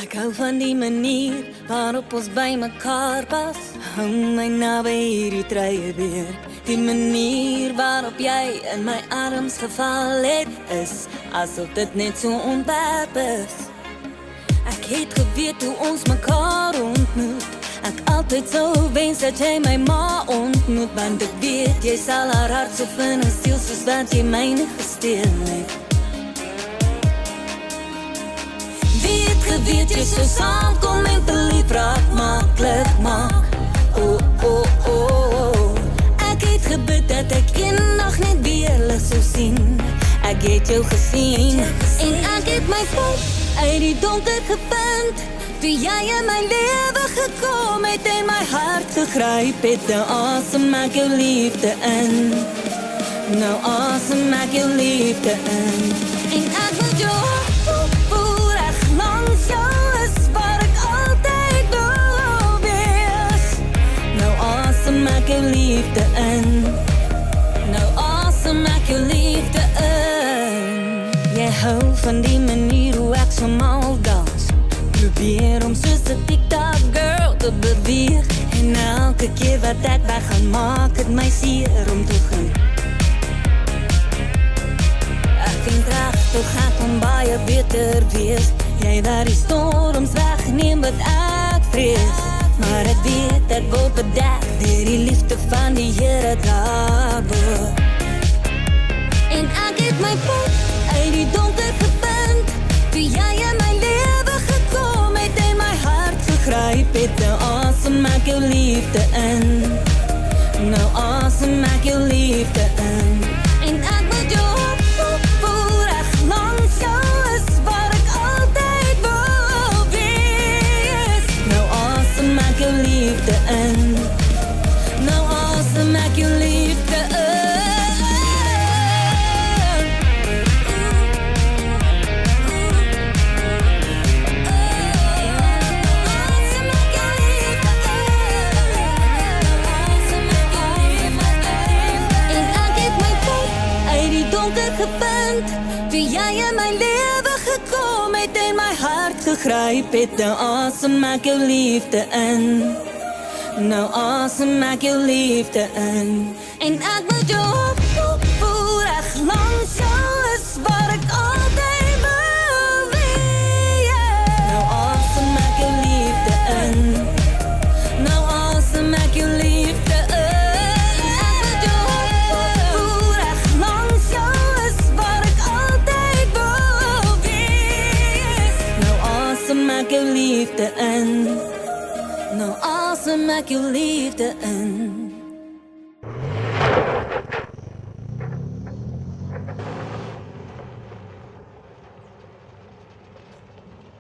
Ek hou van die manier waarop ons by mekaar pas. Hou my naby hierdie treye weer. Die manier waarop jy in my arms geval het, is asof dit net so ontwerp is. Ek het geweet hoe ons mekaar ontmoet. Ek altyd so wens dat jy my ma ontmoet, want ek weet jy sal haar hart so vinnig steel soos wat jy myne gesteel het. Weet jy so saamkom en verlief raak maklik maak. Ek het gebid dat ek eendag net weer lig sou sien. Ek het jou gesien en ek het my pad uit die donker gevind. Toe jy in my lewe gekom het en my hart gegryp het, nou asem ek jou liefde in. Nou asem ek jou liefde in. En ek wil jou voel reg langs jou is waar ek altyd wil wees. Nou asem ek jou liefde in. Nou asem ek jou liefde in. Jy hou van die manier hoe ek so mal dans. Probeer om soos 'n TikTok girl te beweeg. En elke keer wat ek weg gaan maak het my seer om te gaan. Ek vind reg, toch ek kon baie beter wees. Jy daar die storms wegneem wat ek vrees. Maar ek weet ek word bedek deur die liefde van die Here daarboor. En ek het my pad uit die donker gevind. Toe jy in my lewe gekom het en my hart gegryp het, nou asem ek jou liefde in. Nou asem ek jou liefde in. En ek wil jou voel reg langs jou is waar ek altyd wil wees. Nou asem ek jou liefde in. Nou asem ek jou liefde in. Gevind, toe jy in my lewe gekom het en my hart gegryp het, nou asem ek jou liefde in. Nou asem ek jou liefde in. En ek wil jou voel reg langs jou is waar ek altyd wil wees. Nou asem ek jou liefde in. Nou asem ek jou liefde in. Maak jou liefde in. Nou asem ek jou liefde in.